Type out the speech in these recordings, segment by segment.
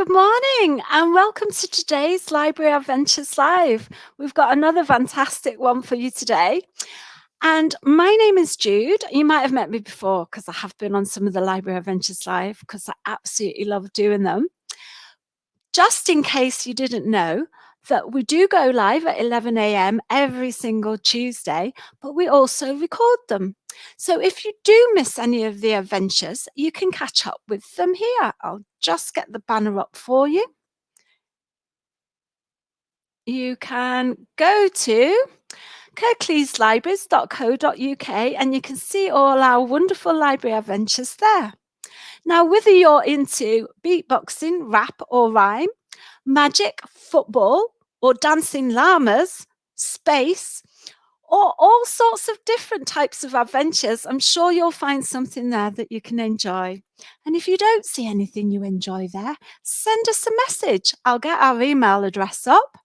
Good morning and welcome to today's Library Adventures Live. We've got another fantastic one for you today. And my name is Jude. You might have met me before because I have been on some of the Library Adventures Live because I absolutely love doing them. Just in case you didn't know, that we do go live at 11 a.m. every single Tuesday, but we also record them. So if you do miss any of the adventures, you can catch up with them here. I'll just get the banner up for you. You can go to kirkleyslibraries.co.uk and you can see all our wonderful library adventures there. Now, whether you're into beatboxing, rap or rhyme, magic, football, or dancing llamas, space, or all sorts of different types of adventures, I'm sure you'll find something there that you can enjoy. And if you don't see anything you enjoy there, send us a message. I'll get our email address up.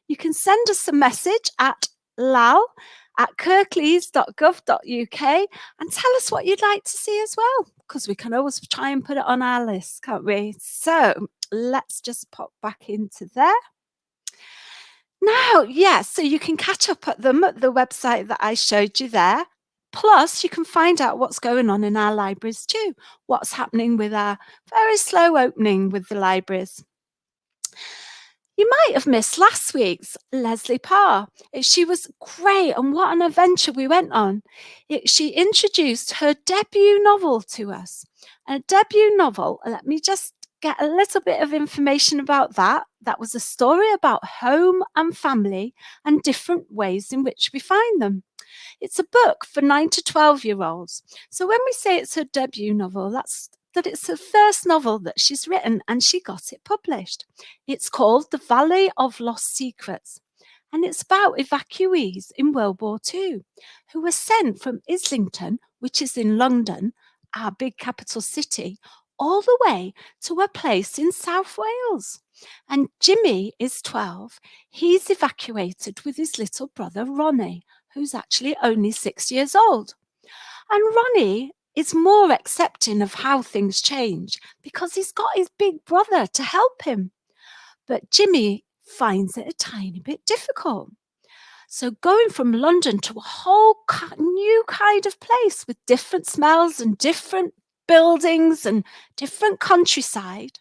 You can send us a message at lal@kirkleys.gov.uk and tell us what you'd like to see as well, because we can always try and put it on our list, can't we? So let's just pop back into there. Now, yes, so you can catch up at them at the website that I showed you there. Plus, you can find out what's going on in our libraries too, what's happening with our very slow opening with the libraries. You might have missed last week's Leslie Parr. She was great, and what an adventure we went on. She introduced her debut novel to us. A debut novel, let me just get a little bit of information about that. That was a story about home and family and different ways in which we find them. It's a book for 9 to 12-year-olds. So when we say it's her debut novel, that's that it's her first novel that she's written and she got it published. It's called The Valley of Lost Secrets, and it's about evacuees in World War II who were sent from Islington, which is in London, our big capital city, all the way to a place in South Wales. And Jimmy is 12. He's evacuated with his little brother Ronnie, who's actually only 6 years old. And Ronnie is more accepting of how things change because he's got his big brother to help him. But Jimmy finds it a tiny bit difficult. So going from London to a whole new kind of place with different smells and different buildings and different countryside,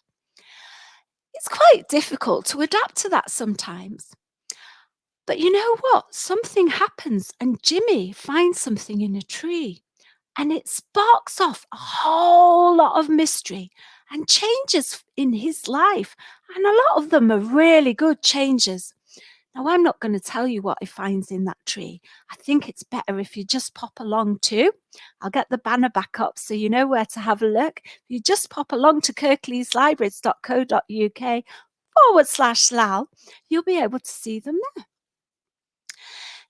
it's quite difficult to adapt to that sometimes. But you know what? Something happens and Jimmy finds something in a tree and it sparks off a whole lot of mystery and changes in his life. And a lot of them are really good changes. Now, I'm not going to tell you what he finds in that tree. I think it's better if you just pop along too. I'll get the banner back up so you know where to have a look. If you just pop along to kirkleyslibraries.co.uk/Lal, you'll be able to see them there.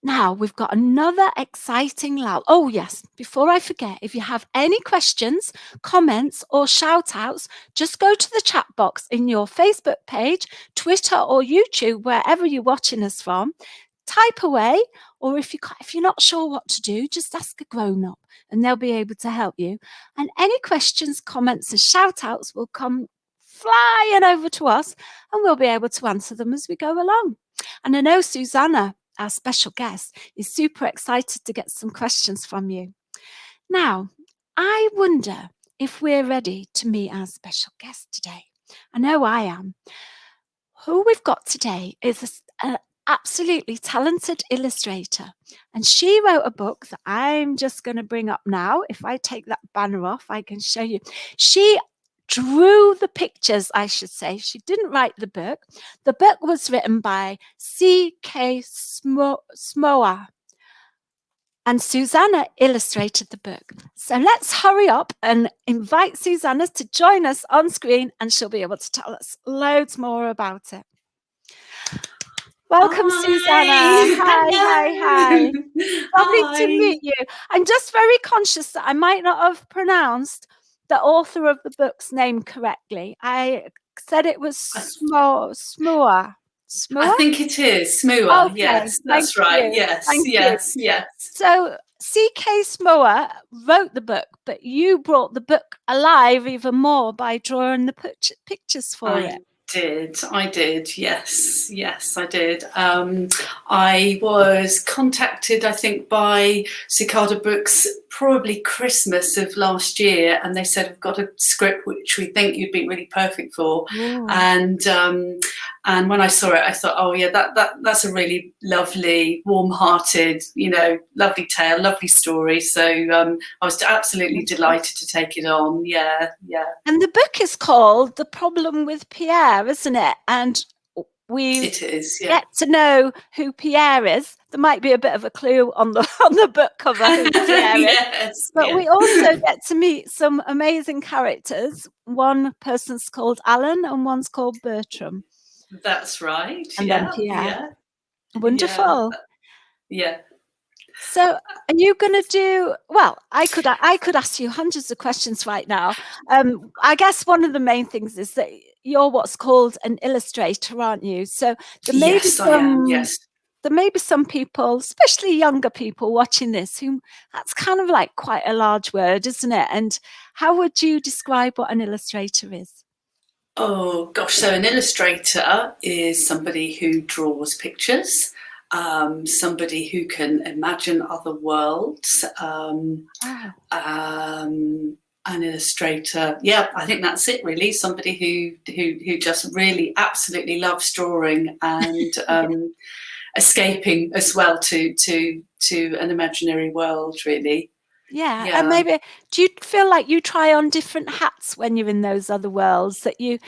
Now, we've got another exciting Lal. Oh, yes, before I forget, if you have any questions, comments, or shout outs, just go to the chat box in your Facebook page, Twitter, or YouTube, wherever you're watching us from. Type away, or if you're not sure what to do, just ask a grown up and they'll be able to help you. And any questions, comments, and shout outs will come flying over to us and we'll be able to answer them as we go along. And I know Suzanna, our special guest, is super excited to get some questions from you. Now, I wonder if we're ready to meet our special guest today. I know I am. Who we've got today is an absolutely talented illustrator, and she wrote a book that I'm just going to bring up now. If I take that banner off, I can show you. She drew the pictures, I should say. She didn't write the book. The book was written by C.K. Smouha, and Suzanna illustrated the book. So let's hurry up and invite Suzanna to join us on screen, and she'll be able to tell us loads more about it. Welcome, Hi. Suzanna. Hi. Lovely Hi. to meet you. I'm just very conscious that I might not have pronounced the author of the book's name correctly. I said it was Smouha. I think it is Smouha. Okay, yes, that's right. you. Yes, Thank yes, you. yes. So C.K. Smouha wrote the book, but you brought the book alive even more by drawing the pictures for it. did. Yes, I did. I was contacted, I think, by Cicada Books probably Christmas of last year, and they said, we've got a script which we think you'd be really perfect for. Ooh. And when I saw it, I thought, oh yeah, that's a really lovely, warm-hearted, lovely tale, lovely story. So I was absolutely delighted to take it on. Yeah. And the book is called The Problem with Pierre, isn't it? And it is, yeah. get to know who Pierre is. There might be a bit of a clue on the book cover who Pierre is. But we also get to meet some amazing characters. One person's called Alan and one's called Bertram. That's right. And then Pierre. Yeah. Wonderful. Yeah. So are you going to do, well, I could ask you hundreds of questions right now. I guess one of the main things is that you're what's called an illustrator, aren't you? So there may be I am, yes. There may be some people, especially younger people watching this, whom that's kind of like quite a large word, isn't it? And how would you describe what an illustrator is? Oh gosh, so an illustrator is somebody who draws pictures, somebody who can imagine other worlds. An illustrator, yeah, I think that's it really. Somebody who just really absolutely loves drawing and escaping as well to an imaginary world, really. Yeah. And maybe, do you feel like you try on different hats when you're in those other worlds, that you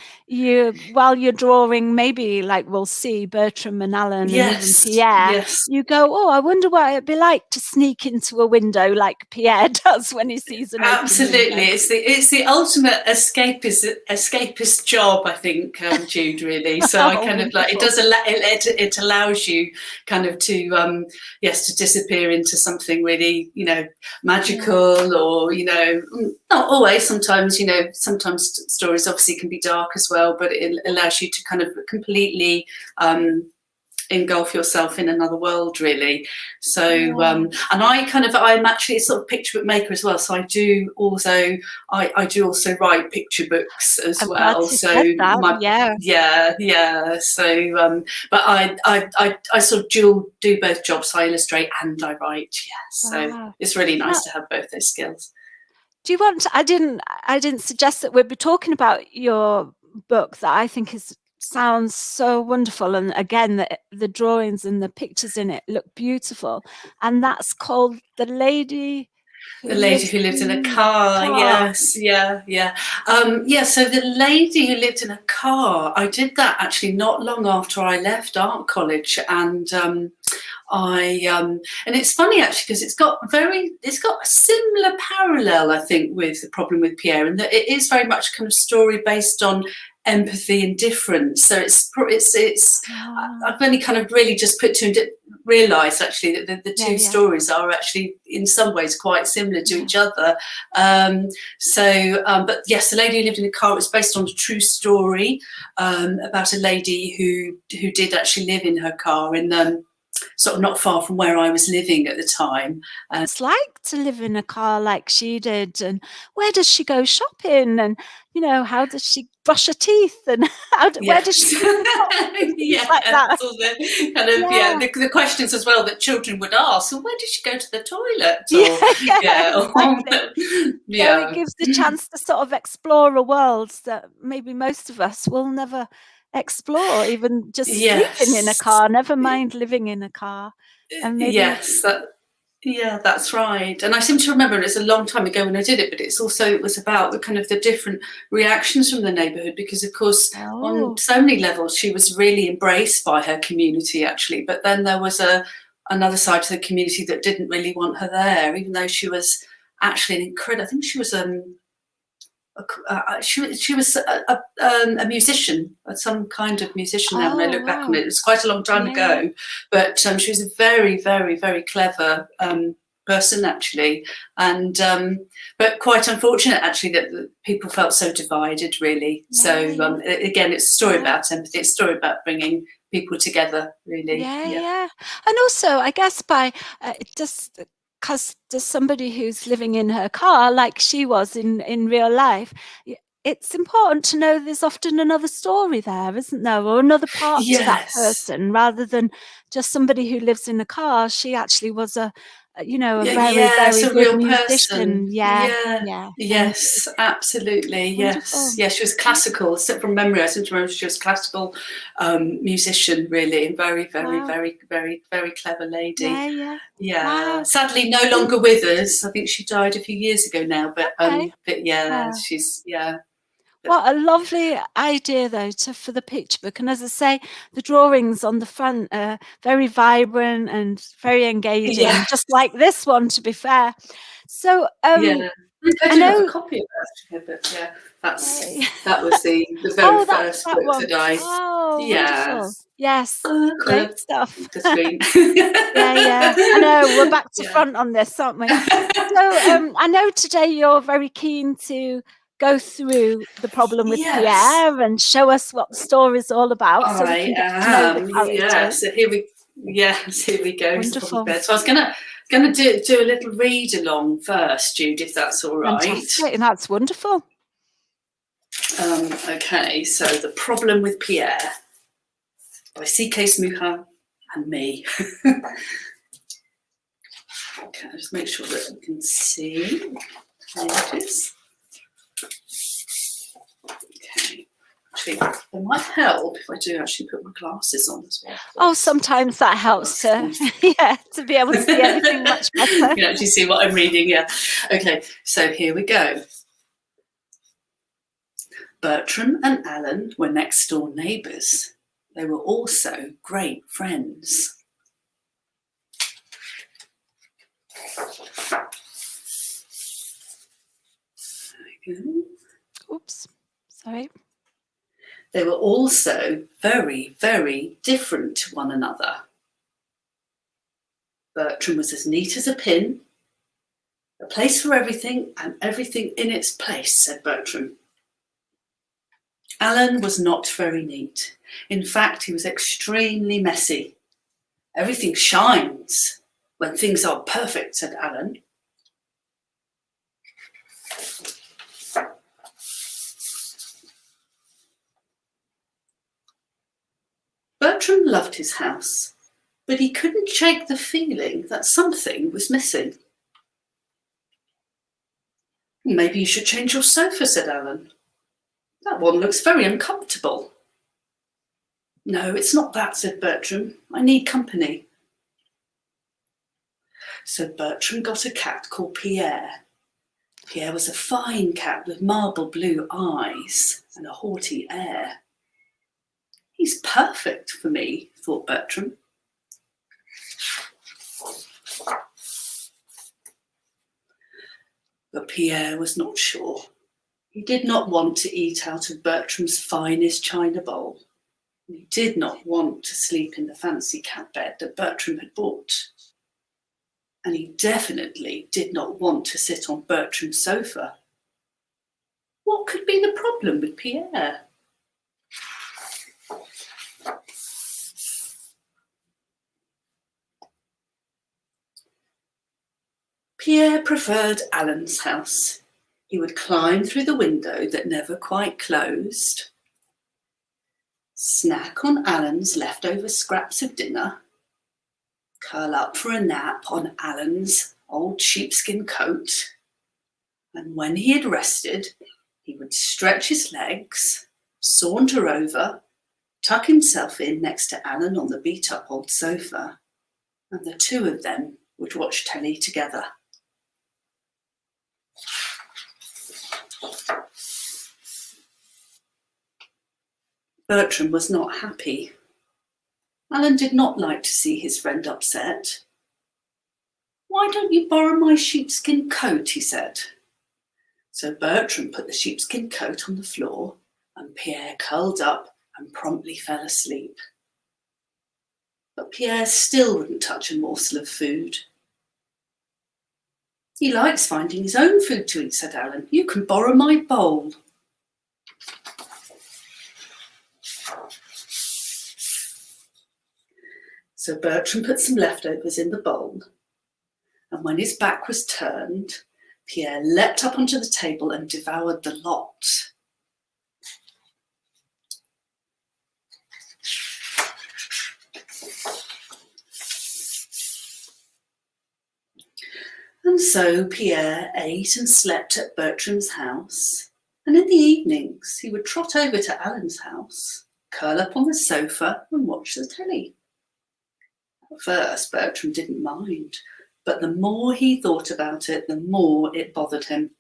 while you're drawing, maybe like we'll see Bertram and Alan and even Pierre, you go, oh, I wonder what it'd be like to sneak into a window like Pierre does when he sees an Absolutely. It's the ultimate escapist job, I think, Jude, really. So I kind of like, it allows you kind of to to disappear into something really, magical, or not always. Sometimes stories obviously can be dark as well, but it allows you to kind of completely engulf yourself in another world, really. So and I'm actually a sort of picture book maker as well, so I do also write picture books as well. So so but I sort of do both jobs. So I illustrate and I write. So it's really nice to have both those skills. Do you want to, I didn't suggest that we'd be talking about your book that I think sounds so wonderful, and again the drawings and the pictures in it look beautiful, and that's called The Lady Who Lived in a Car. Yes, so The Lady Who Lived in a Car, I did that actually not long after I left art college, and and it's funny actually because it's got a similar parallel, I think, with The Problem with Pierre, and that it is very much kind of story based on empathy and difference. So I've only kind of really just realised actually that the two stories are actually in some ways quite similar to each other. But yes, The Lady Who Lived in a Car was based on a true story about a lady who did actually live in her car in sort of not far from where I was living at the time. It's like to live in a car like she did, and where does she go shopping, and how does she brush her teeth, and where does she like that? So the kind of the questions as well that children would ask. So where did she go to the toilet? It gives the chance to sort of explore a world that maybe most of us will never explore, even just sleeping in a car, never mind living in a car. And maybe that's right. And I seem to remember it's a long time ago when I did it, but it was about the kind of the different reactions from the neighbourhood, because of course on so many levels she was really embraced by her community actually, but then there was another side to the community that didn't really want her there, even though she was actually an incredible, I think she was she was a musician, some kind of musician now when I look back on it. It was quite a long time ago, but she was a very, very, very clever person actually, and but quite unfortunate actually that people felt so divided really. Again, it's a story about empathy, it's a story about bringing people together really. And also I guess by just because there's somebody who's living in her car like she was in real life, it's important to know there's often another story there, isn't there? Or another part to that Yes. person, rather than just somebody who lives in a car. She actually was a very, Yes, very a good real person. musician. Yeah, Yeah. yeah. So Yes, absolutely. Yes. wonderful. Yeah, she was classical. Except from memory, I seem to remember she was classical musician, really, and very, very, Wow. very, very, very clever lady. Yeah, yeah. Yeah. Wow. Sadly, no Mm, longer with us. I think she died a few years ago now. okay. But yeah, Yeah. she's yeah. But What a lovely idea, though, for the picture book. And as I say, the drawings on the front are very vibrant and very yeah, engaging, just like this one, to be fair. So yeah. I I do have a know. copy of that, but yeah, Yay. that was the very Oh, that's first that book one. that I. Oh, Yeah. wonderful. Yes, Kind of great stuff. the screen. Yeah, yeah. I know, we're back to Yeah. front on this, aren't we? So, I know today you're very keen to go through the problem with Yes, Pierre and show us what the story's all about so we I can get to know the am. Yeah. characters. So here we go. It's the problem Wonderful. bed. So I was gonna do a little read along first, Jude, if that's all right. Fantastic. And that's wonderful. Okay. So the problem with Pierre by C.K. Smouha and me. Okay, just make sure that you can see. There it is. Okay. Actually, it might help if I do actually put my glasses on as well. Oh, sometimes that helps to, yeah, to be able to see everything much better. You can actually see what I'm reading, yeah. Okay, so here we go. Bertram and Alan were next door neighbours. They were also great friends. There we go. Oops, sorry. They were also very, very different to one another. Bertram was as neat as a pin. A place for everything and everything in its place, said Bertram. Alan was not very neat. In fact, he was extremely messy. Everything shines when things are perfect, said Alan. Bertram loved his house, but he couldn't shake the feeling that something was missing. Maybe you should change your sofa, said Alan. That one looks very uncomfortable. No, it's not that, said Bertram. I need company. So Bertram got a cat called Pierre. Pierre was a fine cat with marble blue eyes and a haughty air. He's perfect for me, thought Bertram. But Pierre was not sure. He did not want to eat out of Bertram's finest china bowl. He did not want to sleep in the fancy cat bed that Bertram had bought. And he definitely did not want to sit on Bertram's sofa. What could be the problem with Pierre? Pierre preferred Alan's house. He would climb through the window that never quite closed, snack on Alan's leftover scraps of dinner, curl up for a nap on Alan's old sheepskin coat, and when he had rested, he would stretch his legs, saunter over, tuck himself in next to Alan on the beat-up old sofa, and the two of them would watch telly together. Bertram was not happy. Alan did not like to see his friend upset. Why don't you borrow my sheepskin coat, he said. So Bertram put the sheepskin coat on the floor and Pierre curled up and promptly fell asleep. But Pierre still wouldn't touch a morsel of food. He likes finding his own food to eat, said Alan. You can borrow my bowl. So Bertram put some leftovers in the bowl, and when his back was turned, Pierre leapt up onto the table and devoured the lot. And so Pierre ate and slept at Bertram's house, and in the evenings he would trot over to Alan's house, curl up on the sofa and watch the telly. At first Bertram didn't mind, but the more he thought about it, the more it bothered him.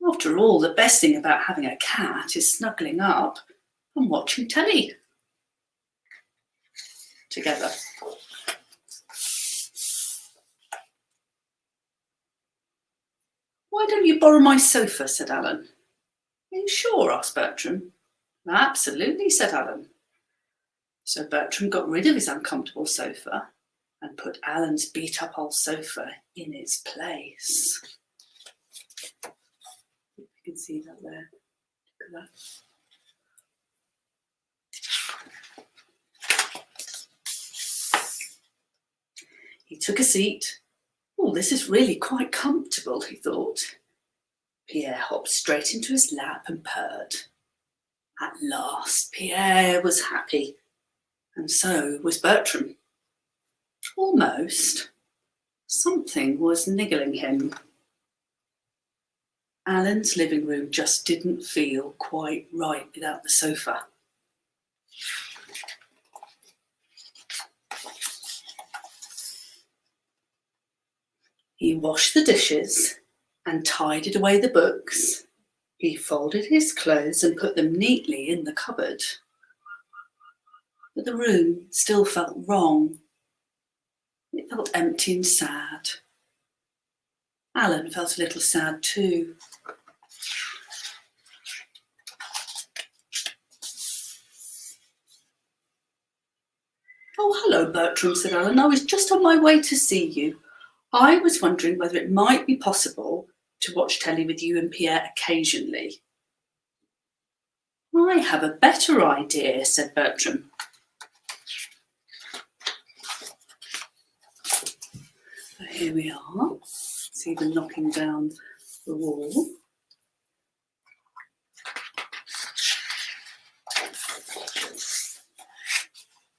After all, the best thing about having a cat is snuggling up and watching telly together. "Why don't you borrow my sofa?" said Alan. "Are you sure?" asked Bertram. "Absolutely," said Alan. So Bertram got rid of his uncomfortable sofa and put Alan's beat-up old sofa in its place. You can see that there. Look at that. He took a seat. "Oh, this is really quite comfortable," he thought. Pierre hopped straight into his lap and purred. At last, Pierre was happy, and so was Bertram. Almost. Something was niggling him. Alan's living room just didn't feel quite right without the sofa. He washed the dishes and tidied away the books. He folded his clothes and put them neatly in the cupboard. But the room still felt wrong. It felt empty and sad. Alan felt a little sad too. "Oh, hello, Bertram," said Alan. "I was just on my way to see you. I was wondering whether it might be possible to watch telly with you and Pierre occasionally." "I have a better idea," said Bertram. So here we are. See them knocking down the wall.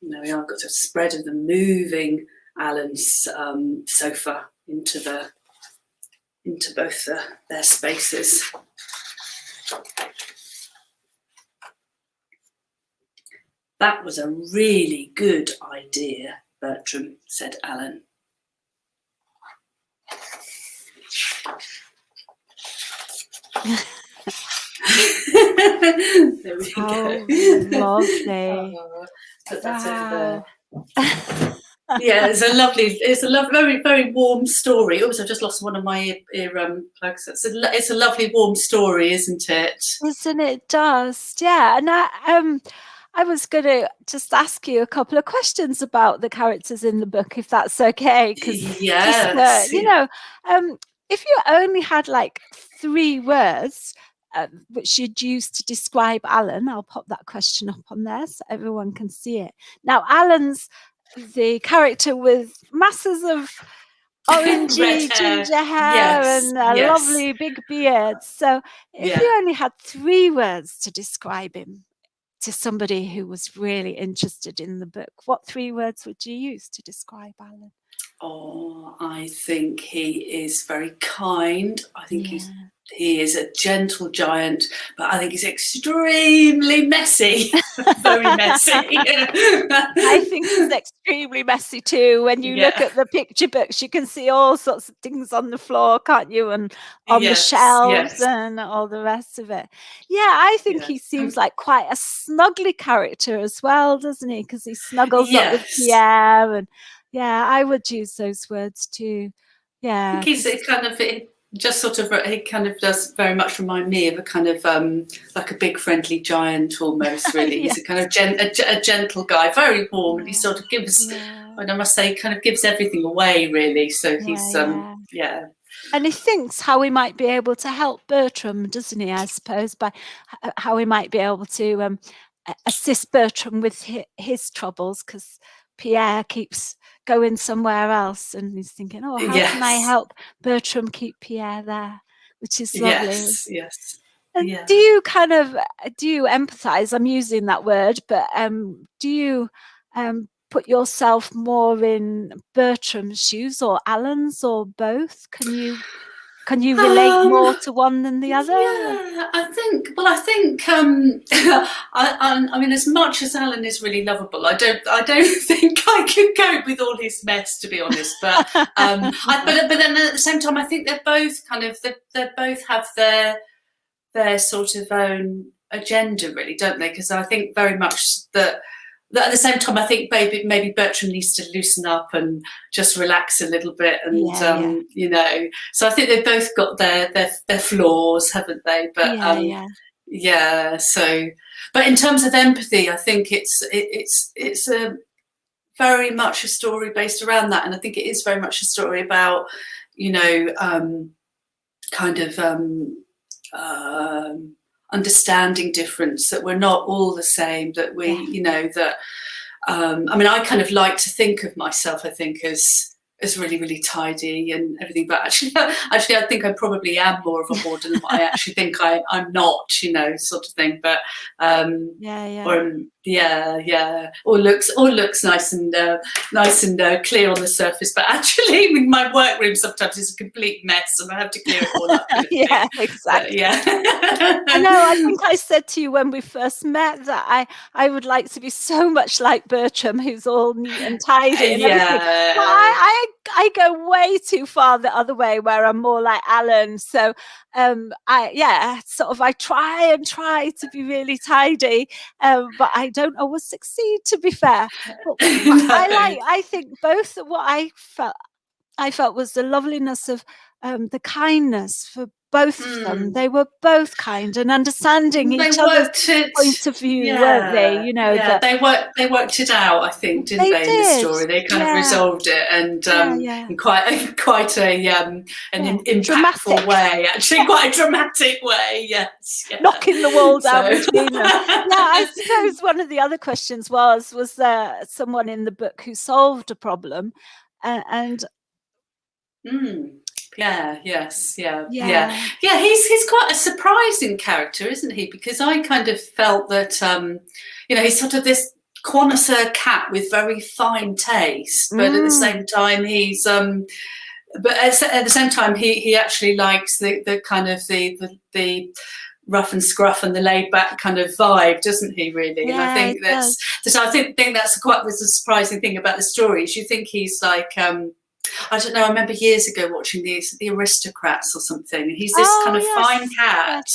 There we are. I've got a spread of them moving Alan's sofa into both their spaces. "That was a really good idea, Bertram," said Alan. There we go. Lovely. Put that over there. Yeah, it's a very, very warm story. Oops, I've just lost one of my ear plugs. It's a lovely warm story, isn't it? Isn't it just? Yeah. And I was going to just ask you a couple of questions about the characters in the book, if that's okay. Because yes, you know, if you only had like 3 words which you'd use to describe Alan, I'll pop that question up on there so everyone can see it. Now, Alan's the character with masses of orangey ginger hair and a lovely big beard. So if you only had 3 words to describe him to somebody who was really interested in the book, what 3 words would you use to describe Alan? Oh, I think he is very kind. I think he is a gentle giant, but I think he's extremely messy. Very messy. I think he's extremely messy too. When you look at the picture books, you can see all sorts of things on the floor, can't you? And on the shelves and all the rest of it. Yeah, I think he seems like quite a snuggly character as well, doesn't he? Because he snuggles up with Pierre and yeah, I would use those words too. Yeah. I think it kind of does very much remind me of a kind of like a big friendly giant almost, really. He's a kind of a gentle guy, very warm, and he sort of gives, and I must say, kind of gives everything away, really. So he's And he thinks how he might be able to help Bertram, doesn't he, I suppose, by how he might be able to assist Bertram with his troubles, because Pierre keeps going somewhere else and he's thinking, oh, how can I help Bertram keep Pierre there? Which is lovely. Yes. And do you empathize? I'm using that word, but do you put yourself more in Bertram's shoes or Alan's or both? Can you relate more to one than the other? Yeah, I think. Well, I think. I mean, as much as Alan is really lovable, I don't think I could cope with all his mess, to be honest. But but then at the same time, I think they're both kind of they both have their sort of own agenda, really, don't they? Because I think very much that at the same time, I think maybe Bertram needs to loosen up and just relax a little bit, and you know. So I think they've both got their flaws, haven't they? But yeah. So, but in terms of empathy, I think it's a very much a story based around that, and I think it is very much a story about, you know, kind of. Understanding difference, that we're not all the same, that we, you know, that I mean, I kind of like to think of myself, I think, as really, really tidy and everything, but actually I think I probably am more of a hoarder than what I actually think I'm not, you know, sort of thing. But all looks nice and clear on the surface, but actually in my workroom sometimes it's a complete mess and I have to clear it all up. Yeah, exactly. I know, I think I said to you when we first met that I would like to be so much like Bertram, who's all neat and tidy and everything. But I go way too far the other way, where I'm more like Alan. So I try to be really tidy, but I don't always succeed, to be fair. But I think both what I felt was the loveliness of the kindness for both of them. They were both kind and understanding each other's point of view, weren't they? You know, that they worked it out, I think, didn't they in the story? They kind of resolved it, and in quite a impactful dramatic way, actually, quite a dramatic way. Yes, knocking the wall down between them. I suppose one of the other questions was there someone in the book who solved a problem, and He's quite a surprising character, isn't he? Because I kind of felt that you know, he's sort of this connoisseur cat with very fine taste, but at the same time he's he actually likes the kind of the rough and scruff and the laid back kind of vibe, doesn't he, really? And I think that's quite the surprising thing about the story, is you think he's like I don't know, I remember years ago watching the Aristocrats or something, and he's this kind of fine cat,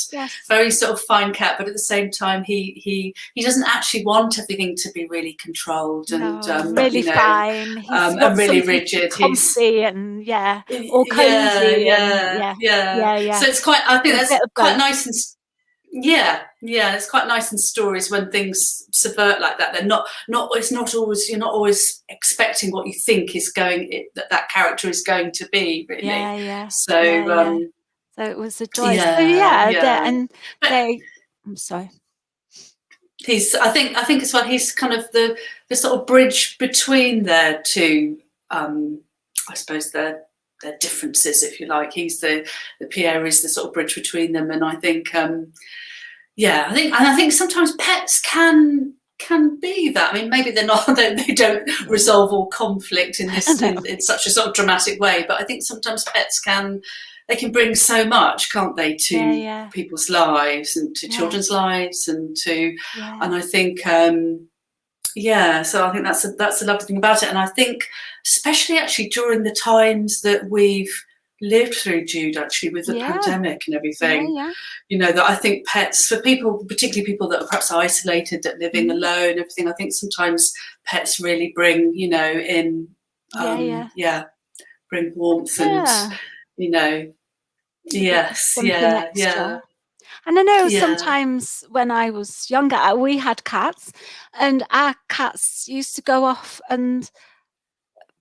very sort of fine cat, but at the same time he doesn't actually want everything to be really controlled and really, you know, fine. And really rigid. Comfy and or cozy. So it's quite, I think that's quite nice and it's quite nice in stories when things subvert like that. They're not it's not always, you're not always expecting what you think is that character is going to be, really. So it was a joy. I'm sorry. I think as well, he's kind of the sort of bridge between their two, I suppose their differences, if you like. He's the Pierre is the sort of bridge between them, and I think I think sometimes pets can be that. I mean, maybe they're not, they don't resolve all conflict in this in such a sort of dramatic way, but I think sometimes pets can bring so much, can't they, to people's lives and to children's lives and to and I think so I think that's the lovely thing about it. And I think especially actually during the times that we've lived through, Jude, actually with the pandemic and everything, you know, that I think pets, for people, particularly people that are perhaps isolated, that living alone, everything, I think sometimes pets really bring, you know, in bring warmth and, you know, And I know sometimes when I was younger, we had cats, and our cats used to go off and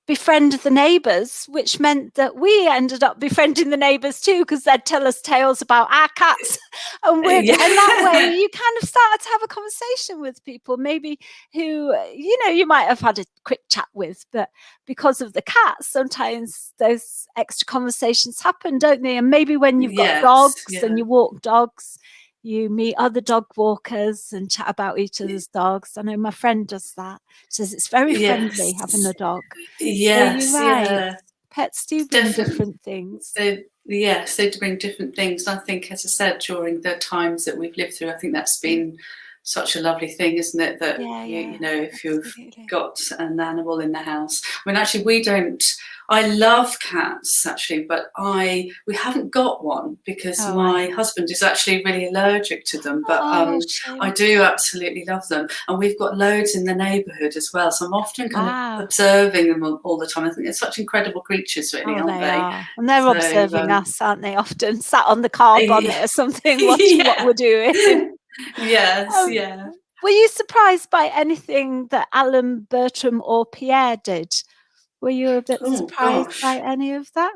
befriend the neighbours, which meant that we ended up befriending the neighbours too, because they'd tell us tales about our cats, and and that way you kind of started to have a conversation with people, maybe who, you know, you might have had a quick chat with, but because of the cats, sometimes those extra conversations happen, don't they? And maybe when you've got dogs and you walk dogs, you meet other dog walkers and chat about each other's dogs. I know my friend does that. Says it's very friendly having Yes. a dog. So you're Yes. right. Yeah. Pets do bring Definitely. different things. Yes, they bring different things. I think, as I said, during the times that we've lived through, I think that's been such a lovely thing, isn't it? That Yeah, you know, if you've absolutely. got an animal in the house. I mean, actually, we don't. I love cats, actually, but we haven't got one because Oh, my husband is actually really allergic to them. But oh, I shame. do absolutely love them, and we've got loads in the neighbourhood as well. So I'm often kind of Wow. observing them all the time. I think they're such incredible creatures, really, Oh, aren't they they? are. And they're So observing us, aren't they? Often sat on the car bonnet or something, watching what yeah. we're doing. Yes, Um, yeah. were you surprised by anything that Alan, Bertram, or Pierre did? Were you a bit Oh surprised by gosh. any of that?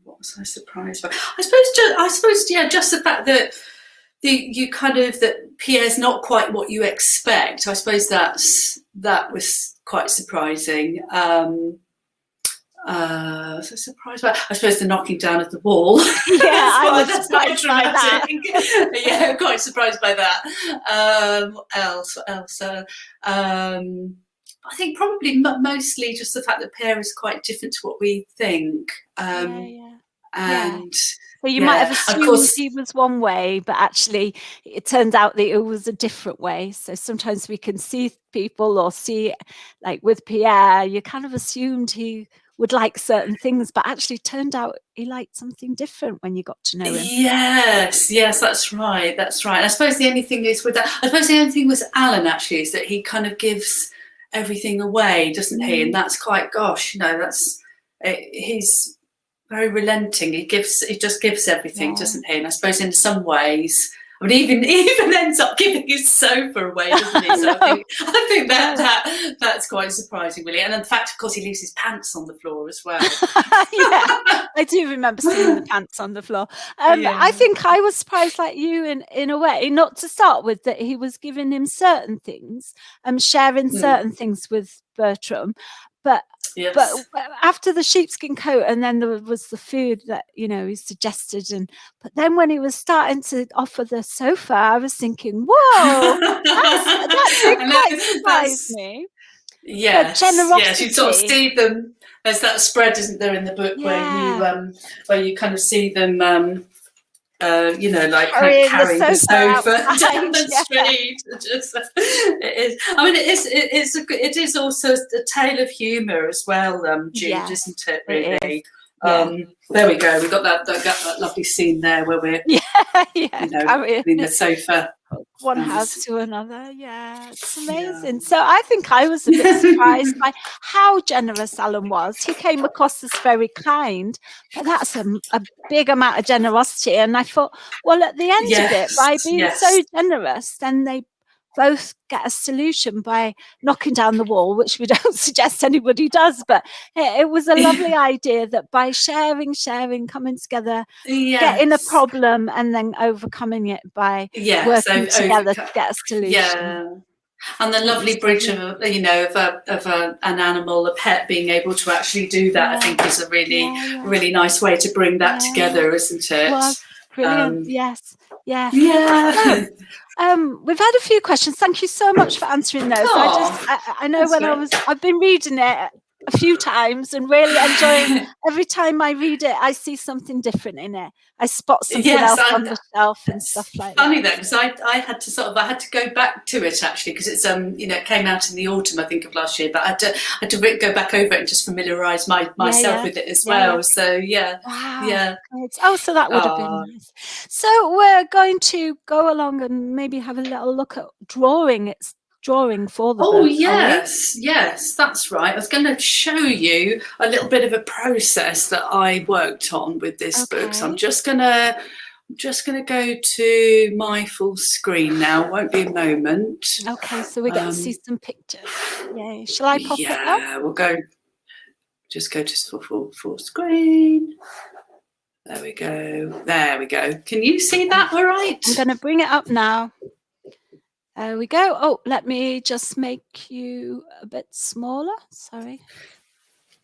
What was I surprised by? I suppose, yeah, just the fact that that Pierre's not quite what you expect. I suppose that was quite surprising. So surprised by, I suppose, the knocking down of the wall. Yeah, I was That's quite surprised by that. dramatic. Yeah, quite surprised by that. What else? What else? I think probably mostly just the fact that Pierre is quite different to what we think. Yeah, yeah. Yeah. And So you might have yeah, of assumed course, he was one way, but actually it turns out that it was a different way. So sometimes we can see people or see, like with Pierre, you kind of assumed he would like certain things, but actually turned out he liked something different when you got to know him. yes, yes, that's right, that's right. I suppose the only thing is with that, I suppose the only thing with Alan actually is that he kind of gives everything away, doesn't he? And that's quite, gosh, he's very relenting. He just gives everything, Yeah. doesn't he? And I suppose in some ways, I mean, even ends up giving his sofa away, doesn't he? So I think that's quite surprising, really. And in fact, of course, he leaves his pants on the floor as well. Yeah, I do remember seeing the pants on the floor. Yeah. I think I was surprised, like you, in a way, not to start with, that he was giving him certain things, sharing certain things with Bertram, but Yes. after the sheepskin coat, and then there was the food that he suggested, but then when he was starting to offer the sofa, I was thinking, whoa, that did quite surprise me. The Yes, yes, you sort of generosity. see them. There's that spread, isn't there, in the book Yeah. where you kind of see them, like Carrying the carrying the sofa sofa outside. down the street. It is. I mean, it is also a tale of humour as well, Jude, Yes, isn't it? it is. Really. Yeah. There we go. We've got that lovely scene there where we're Carrying putting the sofa. one house This, to another. Yeah, it's yeah. amazing. So I think I was a bit surprised by how generous Alan was. He came across as very kind, but that's a big amount of generosity. And I thought, well, at the end of it, by being so generous, then they both get a solution by knocking down the wall, which we don't suggest anybody does, but it was a lovely idea that by sharing, coming together, getting a problem and then overcoming it by working together to get a solution. Yeah. And the lovely bridge of an animal, a pet, being able to actually do that, I think, is a really nice way to bring that together, isn't it? Well, brilliant. Yes. Yeah. Yeah. We've had a few questions. Thank you so much for answering those. I know when I've been reading it a few times and really enjoying every time I read it, I see something different in it. I spot something else on the shelf and stuff like that. Funny though, because I had to go back to it actually, because it's it came out in the autumn, I think, of last year, but I had to go back over it and just familiarise myself with it as well. Yeah. So wow. Yeah. Oh, so that would have been nice. So we're going to go along and maybe have a little look at drawing for the book. Yes, that's right. I was going to show you a little bit of a process that I worked on with this book. So I'm just gonna go to my full screen now. Won't be a moment. Okay, so we get to see some pictures. Yay! Shall I pop it up? Yeah, we'll go. Just go to full screen. There we go. There we go. Can you see that all right? I'm going to bring it up now. There we go. Oh, let me just make you a bit smaller. Sorry.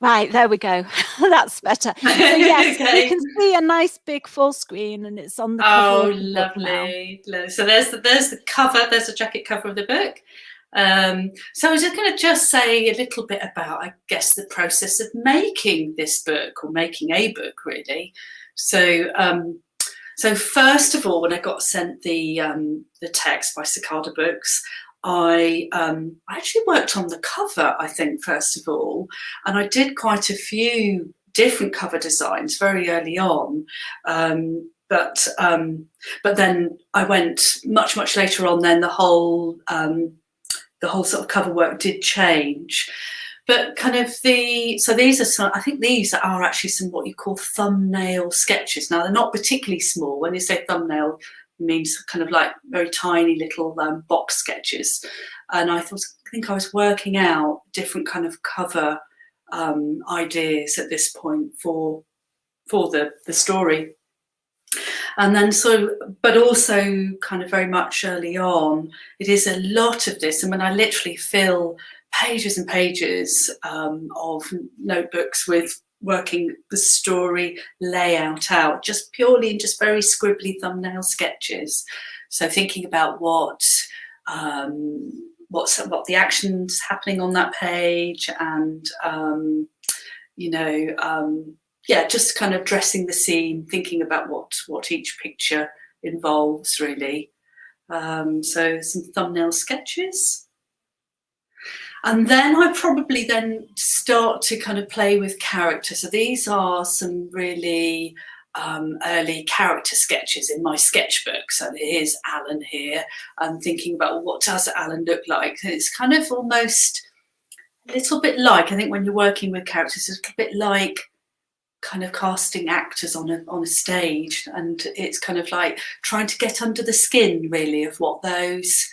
Right, there we go. That's better. So yes, you Okay. can see a nice big full screen, and it's on the cover Oh, of the book now. lovely. So there's the cover. There's the jacket cover of the book. So I was just going to just say a little bit about, I guess, the process of making this book, or making a book, really. So so first of all, when I got sent the text by Cicada Books, I actually worked on the cover, I think, first of all, and I did quite a few different cover designs very early on. But then I went much later on. Then the whole sort of cover work did change. But kind of so these are some, I think these are actually some what you call thumbnail sketches. Now, they're not particularly small. When you say thumbnail, it means kind of like very tiny little box sketches. And I think I was working out different kind of cover ideas at this point for the story. And then but also kind of very much early on, it is a lot of this. I mean, I literally fill pages and pages of notebooks with working the story layout out, just purely in just very scribbly thumbnail sketches. So thinking about what the action's happening on that page, and yeah, just kind of dressing the scene, thinking about what each picture involves, really. So some thumbnail sketches. And then I probably then start to kind of play with characters. So these are some really early character sketches in my sketchbook. So here's Alan here. I'm thinking about, well, what does Alan look like? And it's kind of almost a little bit like, I think when you're working with characters, it's a bit like kind of casting actors on a stage, and it's kind of like trying to get under the skin, really, of what those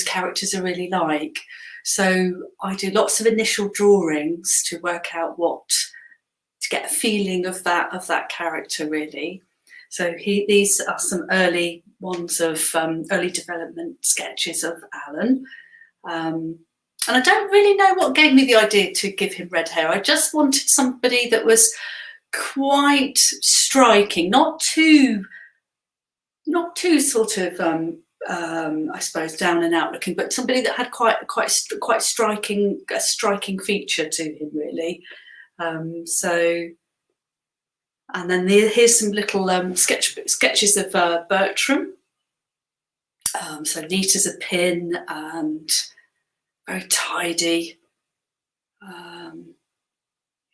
characters are really like. So I do lots of initial drawings to work out to get a feeling of that character, really. So these are some early ones of early development sketches of Alan. And I don't really know what gave me the idea to give him red hair. I just wanted somebody that was quite striking, not too sort of I suppose down and out looking, but somebody that had quite striking feature to him, really. So, and then here's some little sketches of Bertram. So neat as a pin and very tidy.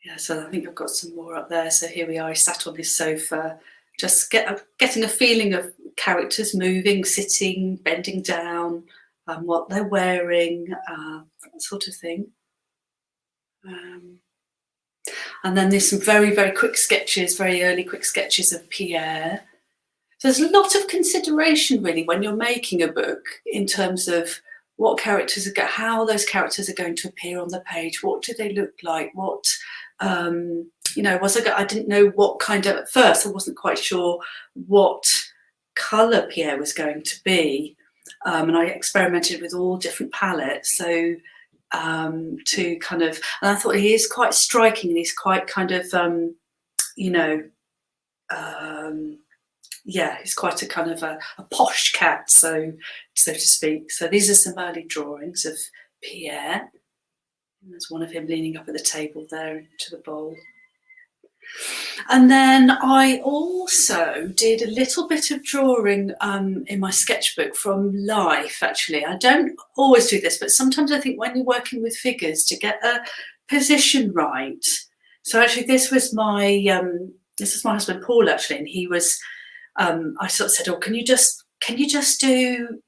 Yeah, so I think I've got some more up there. So here we are, he sat on his sofa, just getting a feeling of characters moving, sitting, bending down, what they're wearing, that sort of thing. And then there's some very, very quick sketches, very early quick sketches of Pierre. So there's a lot of consideration, really, when you're making a book in terms of what characters how those characters are going to appear on the page. What do they look like? What I didn't know what kind of, at first I wasn't quite sure what colour Pierre was going to be, and I experimented with all different palettes. So to kind of, and I thought he is quite striking, and he's quite kind of he's quite a kind of a posh cat, so to speak. So these are some early drawings of Pierre. And there's one of him leaning up at the table there into the bowl. And then I also did a little bit of drawing in my sketchbook from life, actually. I don't always do this, but sometimes I think when you're working with figures, to get a position right. So actually this was my husband Paul, actually, and he was, I sort of said, oh, could you just do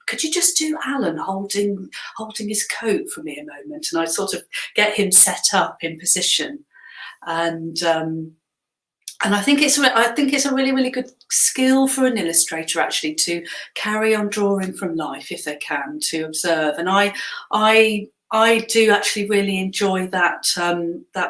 Alan holding his coat for me a moment? And I sort of get him set up in position. And I think it's a really, really good skill for an illustrator, actually, to carry on drawing from life if they can, to observe. And I do actually really enjoy that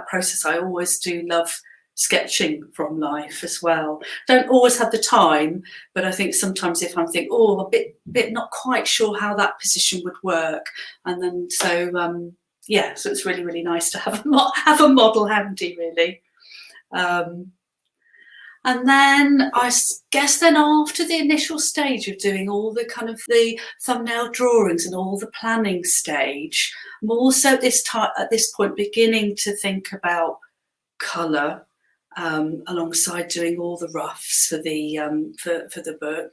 process. I always do love sketching from life as well. Don't always have the time, but I think sometimes if I'm thinking, a bit not quite sure how that position would work, and then so yeah, so it's really, really nice to have a model handy, really. And then I guess then after the initial stage of doing all the kind of the thumbnail drawings and all the planning stage, I'm also at this point beginning to think about colour, alongside doing all the roughs for the book.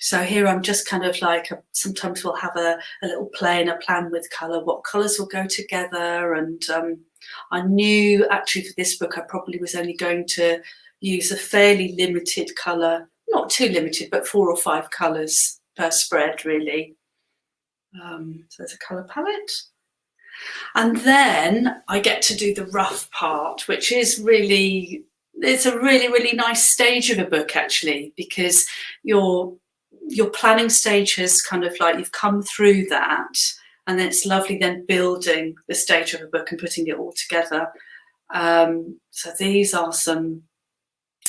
So here I'm just kind of like, sometimes we'll have a little play and a plan with colour, what colours will go together. And I knew actually for this book I probably was only going to use a fairly limited colour, not too limited, but 4 or 5 colours per spread, really. So there's a colour palette. And then I get to do the rough part, which is really, it's a really, really nice stage of a book, actually, because your planning stage has kind of like, you've come through that, and then it's lovely then building the stage of a book and putting it all together. So these are some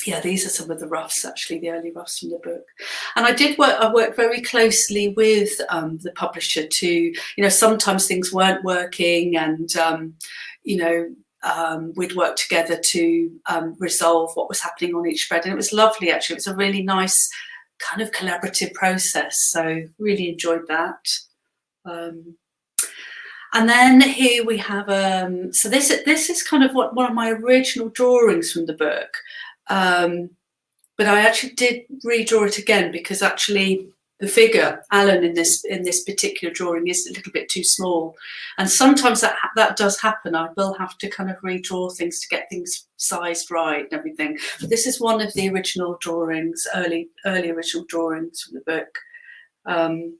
of the roughs, actually, the early roughs from the book. And I worked very closely with the publisher to, sometimes things weren't working, and, we'd work together to resolve what was happening on each spread. And it was lovely, actually. It was a really nice kind of collaborative process. So really enjoyed that. And then here we have, so this is kind of one of my original drawings from the book. But I actually did redraw it again, because actually the figure, Alan, in this particular drawing is a little bit too small. And sometimes that does happen. I will have to kind of redraw things to get things sized right and everything. But this is one of the original drawings, early original drawings from the book. And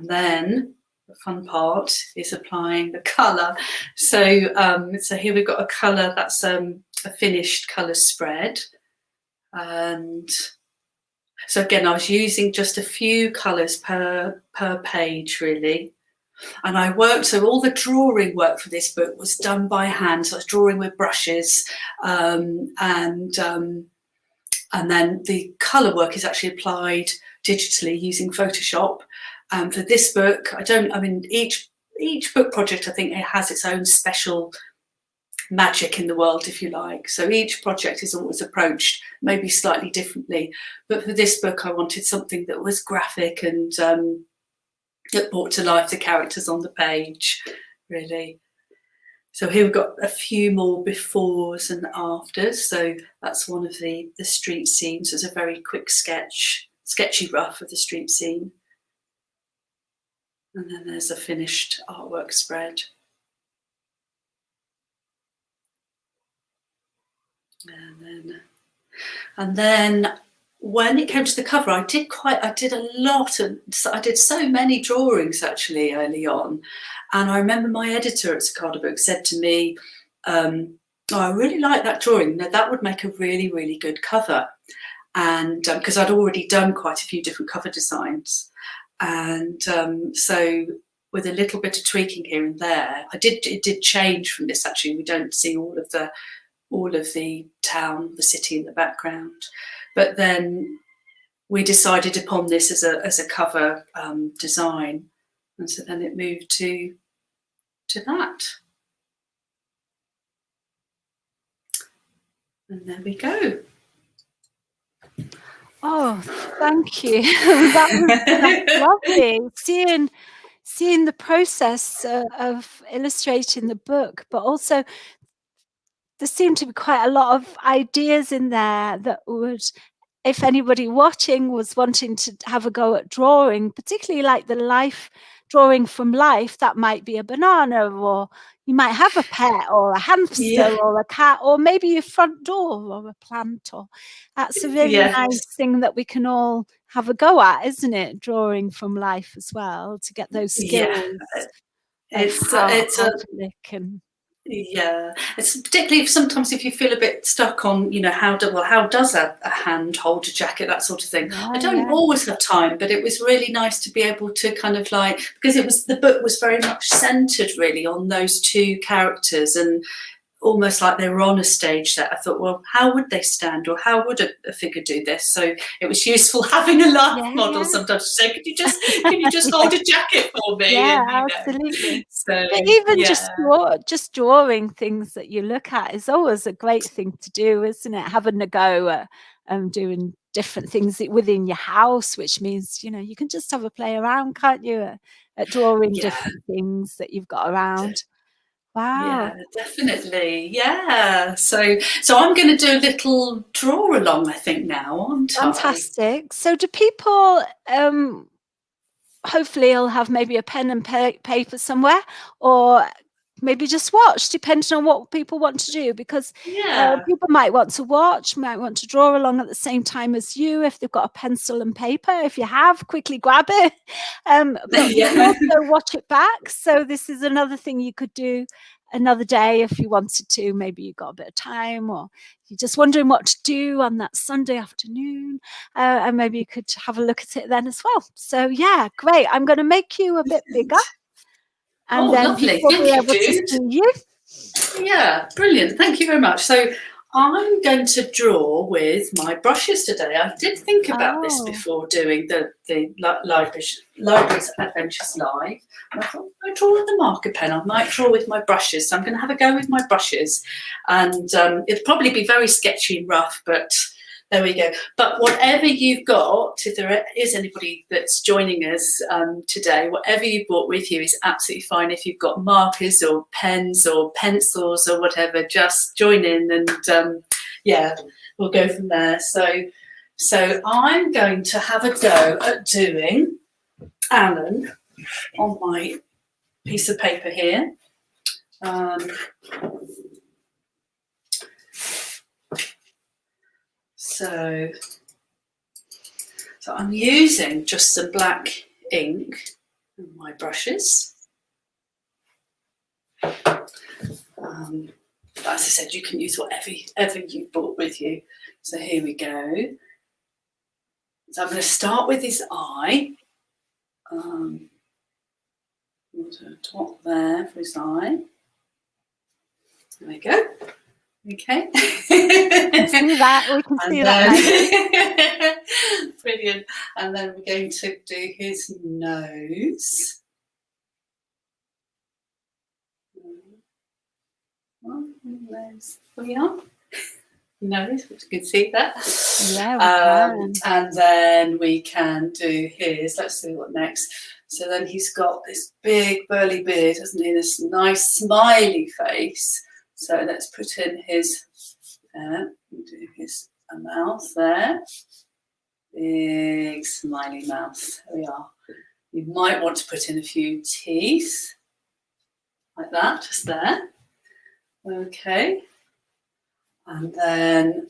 then the fun part is applying the colour. So here we've got a colour that's a finished colour spread. And so again, I was using just a few colours per page, really. And so all the drawing work for this book was done by hand. So I was drawing with brushes, and then the colour work is actually applied digitally using Photoshop. For this book, each book project, I think it has its own special magic in the world, if you like. So each project is always approached maybe slightly differently. But for this book, I wanted something that was graphic and that brought to life the characters on the page, really. So here we've got a few more befores and afters. So that's one of the street scenes. It's a very quick sketchy rough of the street scene. And then there's a finished artwork spread. And then when it came to the cover, I did so many drawings, actually, early on. And I remember my editor at Cicada Books said to me, I really like that drawing. Now, that would make a really, really good cover. And because I'd already done quite a few different cover designs. And so with a little bit of tweaking here and there, it did change from this, actually. We don't see all of the town, the city in the background. But then we decided upon this as a cover design. And so then it moved to that. And there we go. Oh, thank you. That's lovely. Seeing the process of illustrating the book, but also there seemed to be quite a lot of ideas in there that would, if anybody watching was wanting to have a go at drawing, particularly like the life drawing from life, that might be a banana, or you might have a pet or a hamster or a cat, or maybe your front door or a plant. Or that's a really nice thing that we can all have a go at, isn't it? Drawing from life as well, to get those skills. It's particularly sometimes if you feel a bit stuck on, how does a hand hold a jacket, that sort of thing. I don't always have time, but it was really nice to be able to kind of because the book was very much centered really on those two characters, and almost like they were on a stage set. I thought, well, how would they stand, or how would a figure do this? So it was useful having a live model sometimes to say, can you just hold a jacket for me? Yeah, And absolutely. so But even yeah, just drawing things that you look at is always a great thing to do, isn't it? Having a go at doing different things within your house, which means, you know, you can just have a play around, can't you, at drawing yeah. different things that you've got around. Wow, Yeah, definitely. Yeah. So I'm going to do a little draw along, I think, now, aren't I? fantastic. So do people hopefully he'll have maybe a pen and paper somewhere, or maybe just watch, depending on what people want to do, because Yeah. people might want to watch, might want to draw along at the same time as you if they've got a pencil and paper. If you have, quickly grab it. But you can Yeah. also watch it back. So this is another thing you could do another day if you wanted to. Maybe you've got a bit of time, or you're just wondering what to do on that Sunday afternoon, and maybe you could have a look at it then as well. So yeah, great. I'm going to make you a bit bigger, and Oh, then lovely. people will be Thank you, able to Jude. see you. Yeah, brilliant. Thank you very much. So I'm going to draw with my brushes today. I did think about this Oh, before doing the Libraries Adventures Live. I thought I draw with the marker pen. I might draw with my brushes. So I'm going to have a go with my brushes. And it'll probably be very sketchy and rough, but there we go. But whatever you've got, if there is anybody that's joining us today, whatever you brought with you is absolutely fine. If you've got markers or pens or pencils or whatever, just join in, and yeah, we'll go from there. So I'm going to have a go at doing Alan on my piece of paper here. So I'm using just some black ink and my brushes. As I said, you can use whatever you brought with you. So here we go. So I'm going to start with his eye. Top there for his eye. There we go. Okay. we can see that. We can see that. Brilliant. And then we're going to do his nose. Nose. We are. Nose, which you can see that. Yeah, we can. And then we can do his. Let's see what next. So then he's got this big burly beard, hasn't he? This nice smiley face. So let's put in his. Do his mouth there. Big smiley mouth. There we are. You might want to put in a few teeth, like that, just there. Okay. And then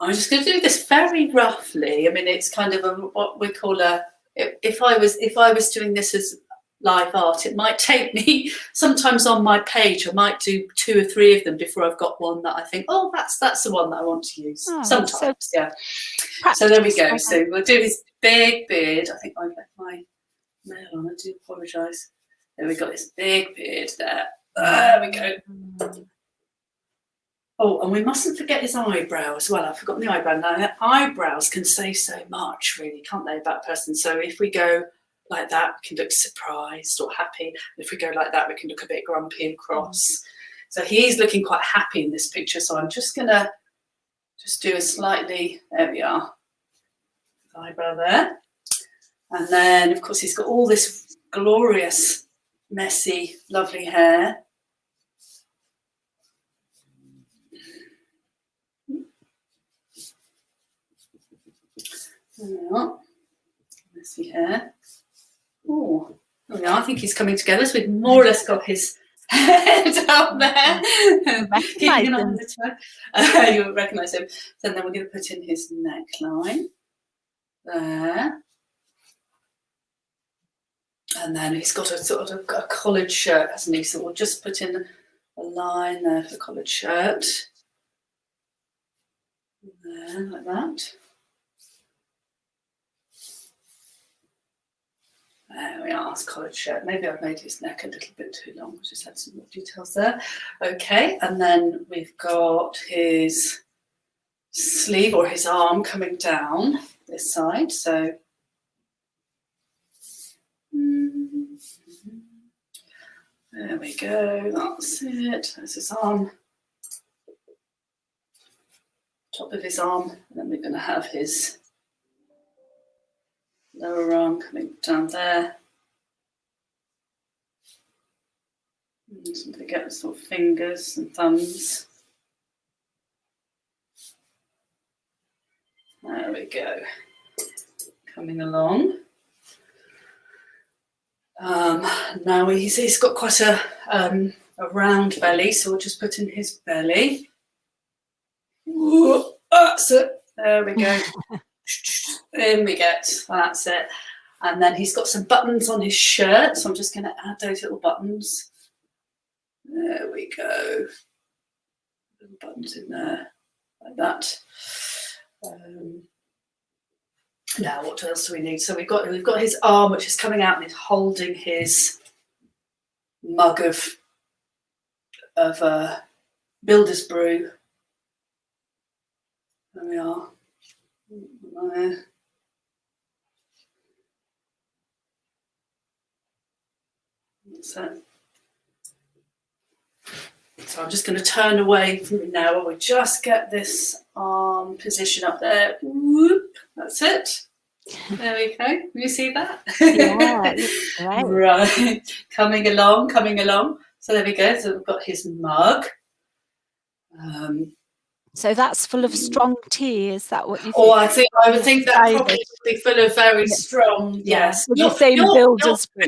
I'm just going to do this very roughly. I mean, it's kind of what we call a. If I was doing this as live art, it might take me sometimes on my page. I might do 2 or 3 of them before I've got one that I think, oh, that's the one that I want to use. Oh, sometimes, yeah. So there we go. So we'll do his big beard. I think I left my nail on. I do apologise. There we got this big beard there. There we go. Oh, and we mustn't forget his eyebrow as well. I've forgotten the eyebrow. Now, eyebrows can say so much, really, can't they, about a person? So if we go like that, we can look surprised or happy. If we go like that, we can look a bit grumpy and cross. So he's looking quite happy in this picture. So I'm just going to do a slightly, there we are, eyebrow there. And then, of course, he's got all this glorious, messy, lovely hair. Messy hair. Oh, I think he's coming together. So we've more or less got his head out there. Keeping an eye on the toe. You'll recognise him. So then we're going to put in his neckline there. And then he's got a sort of a collared shirt, hasn't he? So we'll just put in a line there for the collared shirt. There, like that. There we are, it's collared shirt. Maybe I've made his neck a little bit too long. I just had some more details there. Okay, and then we've got his sleeve or his arm coming down this side. So there we go, that's it. There's his arm, top of his arm, and then we're going to have his lower arm coming down there. Don't forget the sort of fingers and thumbs. There we go. Coming along. Now he's got quite a round belly, so we'll just put in his belly. Ooh, that's it. There we go. In we get. That's it. And then he's got some buttons on his shirt, so I'm just going to add those little buttons. There we go. Little buttons in there, like that. Now, what else do we need? So we've got his arm, which is coming out and he's holding his mug of Builder's Brew. There we are. There. That's it. So I'm just going to turn away from it now while we just get this arm position up there. Whoop, that's it. There we go. Can you see that? Yeah, right. Right. Coming along. So there we go. So we've got his mug. So that's full of strong tea. Is that what you think? Oh, I would think that probably would be full of very strong. Yes. The same Builder's Brew.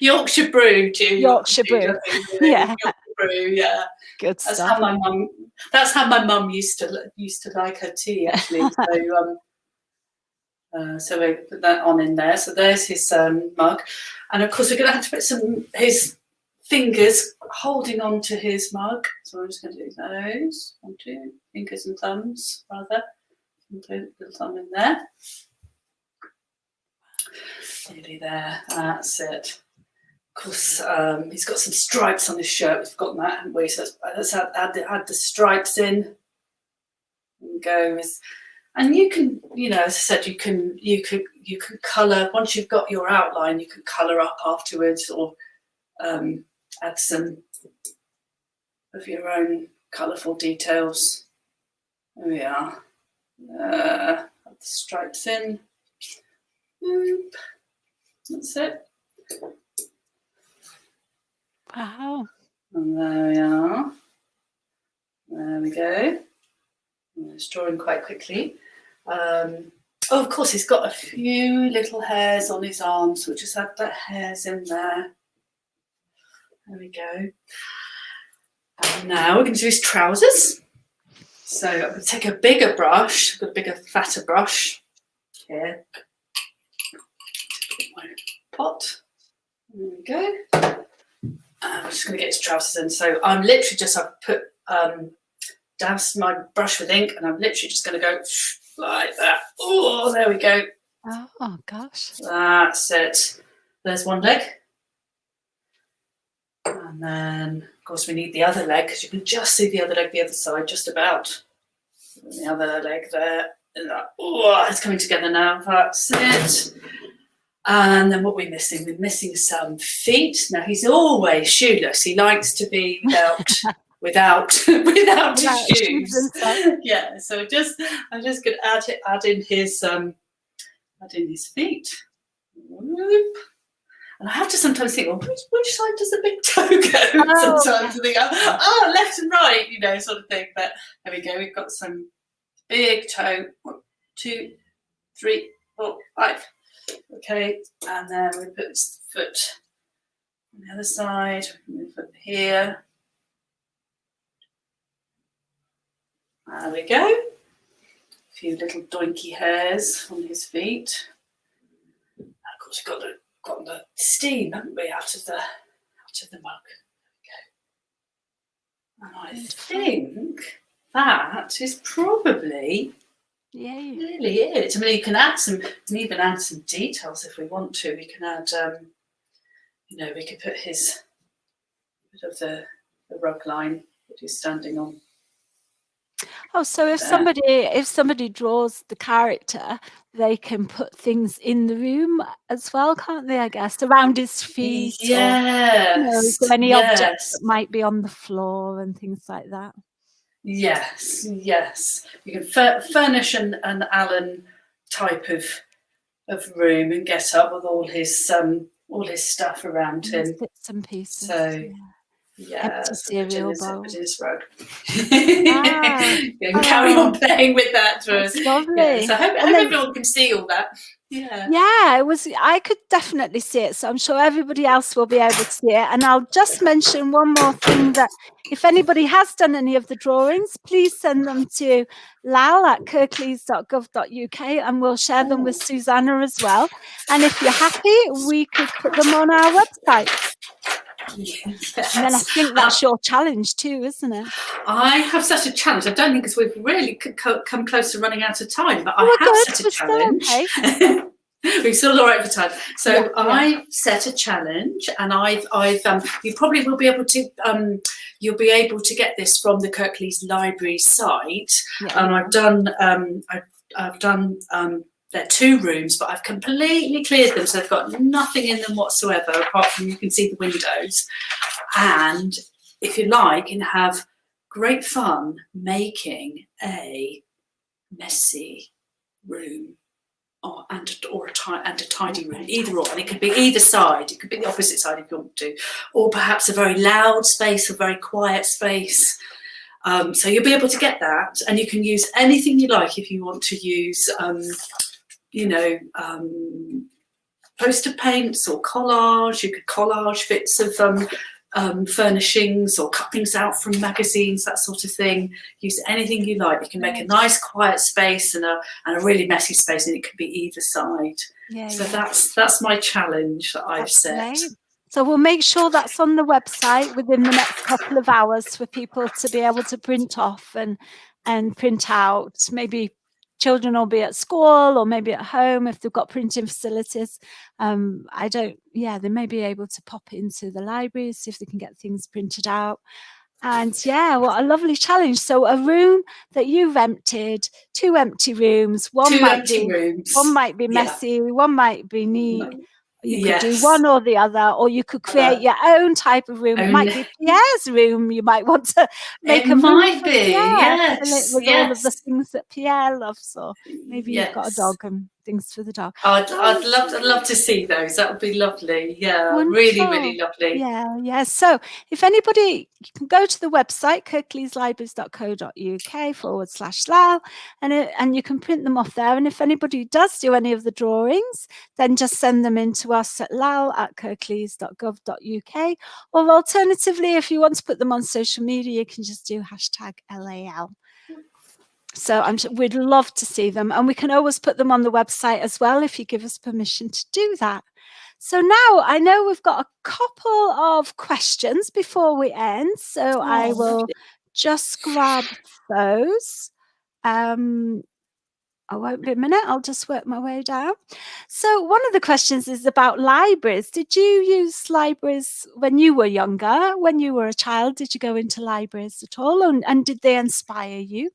Yorkshire brew, too. Yorkshire brew. Yeah. Brew, yeah. Good That's stuff. how my mum used to like her tea, actually. So we put that on in there. So there's his mug, and of course we're going to have to put his fingers holding on to his mug. So I'm just going to do those. 1, 2 fingers and thumbs, rather. Put a little thumb in there. Nearly there. That's it. Of course, he's got some stripes on his shirt. We've forgotten that, haven't we? So let's add the stripes in. And go with, and you can, as I said, you can colour once you've got your outline. You can colour up afterwards, or add some of your own colourful details. There we are. Add the stripes in. Boop. That's it. Wow. And there we are. There we go. It's drawing quite quickly. Of course, he's got a few little hairs on his arms. We'll just add the hairs in there. There we go. And now we're going to do his trousers. So I'm going to take a bigger brush. I've got a bigger, fatter brush here. My pot. There we go. I'm just going to get his trousers in. So I'm literally I've put doused my brush with ink, and I'm literally just going to go like that. Oh, there we go. Oh gosh. That's it. There's one leg. And then, of course, we need the other leg, because you can just see the other leg, the other side, just about. And the other leg there. Oh, it's coming together now. That's it. And then what we're missing? We're missing some feet. Now, he's always shoeless. He likes to be without his shoes. Yeah. So I'm just going to add in his feet. Whoop. And I have to sometimes think, well, which side does the big toe go? Oh. Sometimes I think, left and right, sort of thing. But there we go. We've got some big toe. 1, 2, 3, 4, 5. Okay, and then we put his foot on the other side. We move over here. There we go. A few little doinky hairs on his feet. And of course, we've got the steam, haven't we, out of the mug. There we go. And I think that is probably Yay. It really is. I mean, you can even add some details if we want to. We can add, we could put his bit of the rug line that he's standing on. Oh, so if somebody draws the character, they can put things in the room as well, can't they? I guess around his feet, or is there any objects that might be on the floor and things like that? Yes. You can furnish an Alan type of room and get up with all his stuff around him. Bits and pieces. So. Yeah, empty cereal bowl. His rug. Carry on playing with that. Lovely. Yeah, so I hope everyone can see all that. Yeah, it was. I could definitely see it, so I'm sure everybody else will be able to see it. And I'll just mention one more thing, that if anybody has done any of the drawings, please send them to lal@kirklees.gov.uk, and we'll share them with Suzanna as well. And if you're happy, we could put them on our website. Yes. And then I think that's your challenge too, isn't it? I have set a challenge. I don't think because we've really come close to running out of time, but I have set a challenge. Okay. We're still all right for time. So I set a challenge, and I've you probably will be able to you'll be able to get this from the Kirklees Library site. And I've done they're 2 rooms, but I've completely cleared them, so they've got nothing in them whatsoever, apart from you can see the windows. And if you like, you can have great fun making a messy room and a tidy room, either or. And it could be either side. It could be the opposite side if you want to, or perhaps a very loud space, a very quiet space. So you'll be able to get that, and you can use anything you like. If you want to use poster paints or collage. You could collage bits of furnishings or cut things out from magazines, that sort of thing. Use anything you like. You can make a nice quiet space and a really messy space, and it could be either side. That's my challenge that I've set. Great. So we'll make sure that's on the website within the next couple of hours for people to be able to print off and print out. Maybe children will be at school or maybe at home if they've got printing facilities. They may be able to pop into the library, see if they can get things printed out. And what a lovely challenge. So a room that you've emptied, 2 empty rooms. One might be messy, one might be neat. You could do one or the other, or you could create your own type of room. It might be Pierre's room. You might want to make a room for Pierre, with all of the things that Pierre loves, or maybe you've got a dog and things for the dog. I'd love to see those. That would be lovely. Yeah, wonderful. Really lovely. Yeah. So if anybody, you can go to the website kirkleeslibraries.co.uk/Lal, and you can print them off there. And if anybody does do any of the drawings, then just send them in to us at lal@kirklees.gov.uk, or alternatively, if you want to put them on social media, you can just do #LAL. So we'd love to see them, and we can always put them on the website as well if you give us permission to do that. So now I know we've got a couple of questions before we end, so I will just grab those. I won't be a minute, I'll just work my way down. So one of the questions is about libraries. Did you use libraries when you were younger? When you were a child, did you go into libraries at all, and did they inspire you?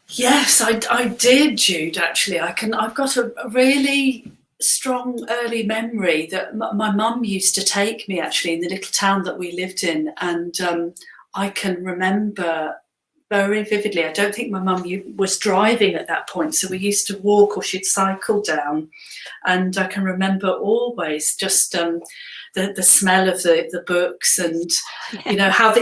Yes, I did, Jude, actually. I've got a really strong early memory that my mum used to take me, actually, in the little town that we lived in, and I can remember very vividly. I don't think my mum was driving at that point, so we used to walk, or she'd cycle down, and I can remember always just the smell of the books, and how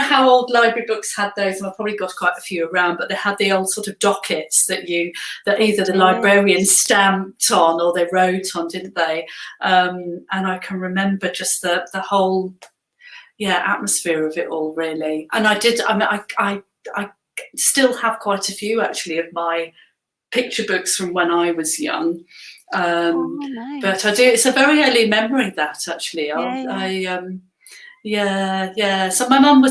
how old library books had those, and I've probably got quite a few around, but they had the old sort of dockets that either the librarian stamped on or they wrote on, didn't they? And I can remember just the whole atmosphere of it all, really. And I still have quite a few, actually, of my picture books from when I was young. Nice. But I do. It's a very early memory, that, actually. Yeah. So my mum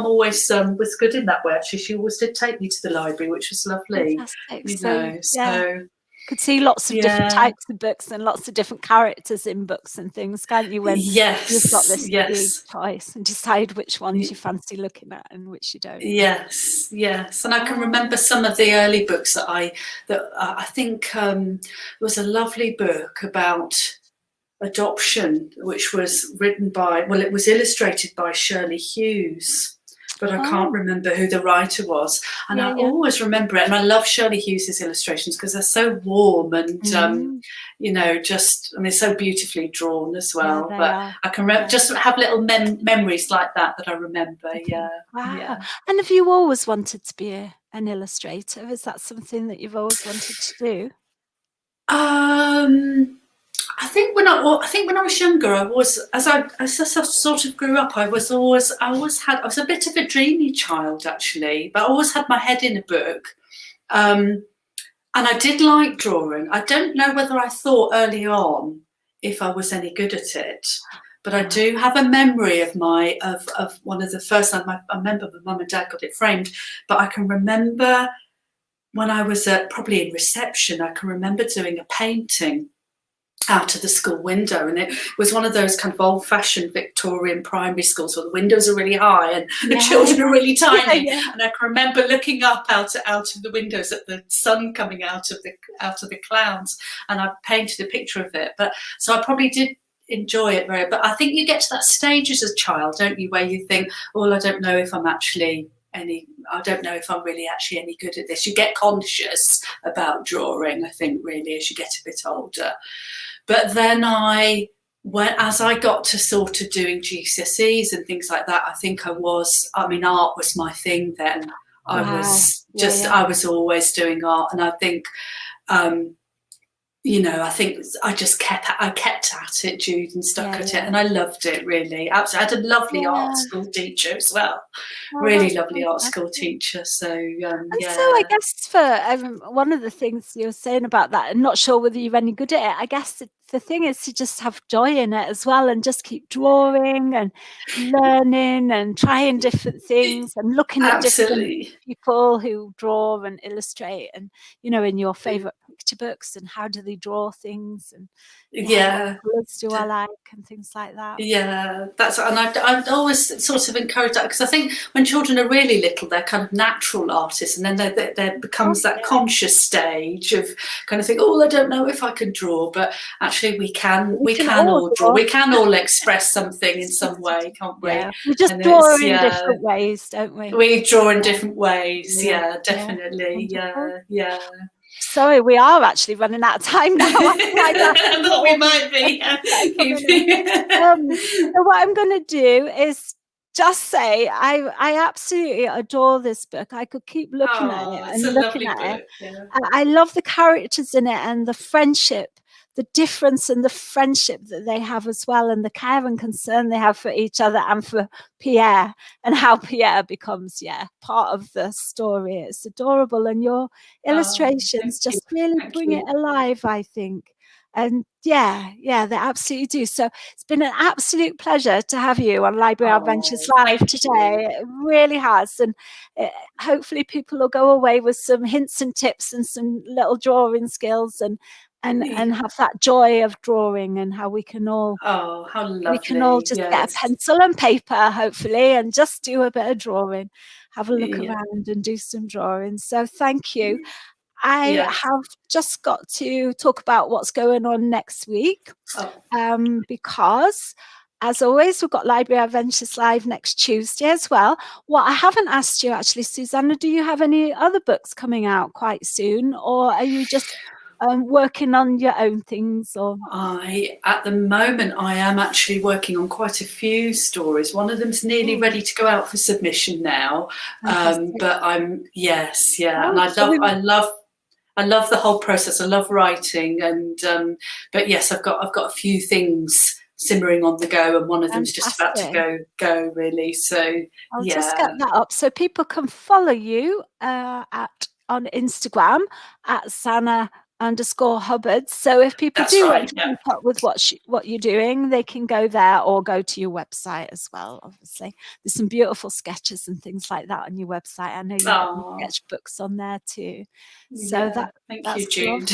always was good in that way. Actually, she always did take me to the library, which was lovely. Fantastic. You So know, yeah, so could see lots of different yeah. types of books and lots of different characters in books and things, can't you? When you've got Yes, this big yes. choice and decide which ones you fancy looking at and which you don't. Yes, and I can remember Oh, some of the early books that I think there was a lovely book about adoption, which was it was illustrated by Shirley Hughes, but I can't oh, remember who the writer was. And I yeah. always remember it, and I love Shirley Hughes's illustrations because they're so warm and, Mm, so beautifully drawn as yeah, well. they But are. I can Yeah. just have little memories like that I remember. Okay. Wow. Yeah. And have you always wanted to be an illustrator? Is that something that you've always wanted to do? I think when I was younger, I was as I sort of grew up, I was a bit of a dreamy child actually, but I always had my head in a book, and I did like drawing. I don't know whether I thought early on if I was any good at it, but I do have a memory of one of the first time I remember my mum and dad got it framed, but I can remember when I was probably in reception, I can remember doing a painting out of the school window, and it was one of those kind of old-fashioned Victorian primary schools where the windows are really high and the children are really tiny. And I can remember looking up out of the windows at the sun coming out of the clouds, and I painted a picture of it. But so I probably did enjoy it but I think you get to that stage as a child, don't you, where you think, well, I don't know if I'm really actually any good at this. You get conscious about drawing, I think, really, as you get a bit older. But then as I got to sort of doing GCSEs and things like that, I think art was my thing then. I was always doing art, and I think, I think I kept at it, Jude, and stuck at it, and I loved it really. Absolutely, I had a lovely art school teacher as well, really lovely art school teacher. So And so I guess for one of the things you're saying about that, I'm not sure whether you're any good at it. I guess the thing is to just have joy in it as well, and just keep drawing and learning and trying different things and looking at different people who draw and illustrate, and in your favorite picture books, and how do they draw things, and what colours do I like, and things like that. Yeah, and I'd always sort of encourage that, because I think when children are really little, they're kind of natural artists, and then there becomes that conscious stage of kind of think, oh, I don't know if I can draw, but actually we can all draw. We can all express something in some way, can't we? Yeah, we just draw in different ways, don't we? We draw in different ways. Yeah, definitely. Yeah. Sorry, we are actually running out of time now. I thought we might be. So what I'm going to do is just say I absolutely adore this book. I could keep looking at it and looking at it. Yeah. I love the characters in it and the friendship, the difference in the friendship that they have as well, and the care and concern they have for each other and for Pierre, and how Pierre becomes part of the story. It's adorable, and your illustrations just really bring it alive, I think. And they absolutely do. So it's been an absolute pleasure to have you on Library Adventures Live today. It really has. And hopefully people will go away with some hints and tips and some little drawing skills, and have that joy of drawing, and how we can all how lovely. We can all just get a pencil and paper, hopefully, and just do a bit of drawing, have a look around and do some drawing. So thank you. I have just got to talk about what's going on next week, because as always, we've got Library Adventures Live next Tuesday as well. What I haven't asked you actually, Suzanna, do you have any other books coming out quite soon, or are you just working on your own things? Or at the moment, I am actually working on quite a few stories. One of them's nearly ready to go out for submission now, but I'm and I love the whole process. I love writing, and but yes, I've got a few things simmering on the go, and one of them's just about to go really. So I'll just get that up so people can follow you on Instagram at Suzanna Hubbard. So if people do want to yeah. keep up with what you're doing, they can go there or go to your website as well. Obviously, there's some beautiful sketches and things like that on your website. I know you've got sketchbooks on there too. So thank you, Jude.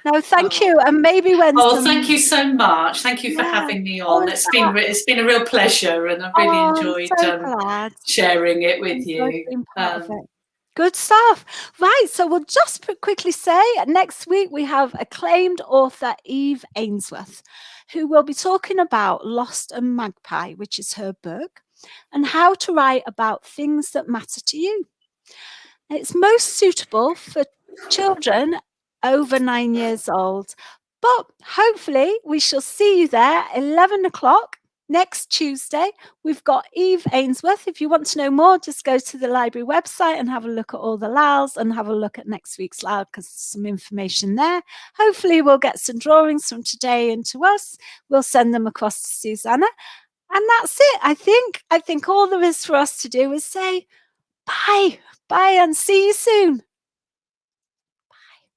No, thank you. And maybe when thank you so much. Thank you for having me on. It's been a real pleasure, and I've really enjoyed sharing it with you. Being part of it. Good stuff. Right, so we'll just quickly say next week we have acclaimed author Eve Ainsworth, who will be talking about Lost and Magpie, which is her book, and how to write about things that matter to you. It's most suitable for children over 9 years old, but hopefully we shall see you there 11 o'clock. Next Tuesday, we've got Eve Ainsworth. If you want to know more, just go to the library website and have a look at all the LALs and have a look at next week's LAL because there's some information there. Hopefully, we'll get some drawings from today into us. We'll send them across to Suzanna. And that's it, I think. I think all there is for us to do is say bye. Bye and see you soon.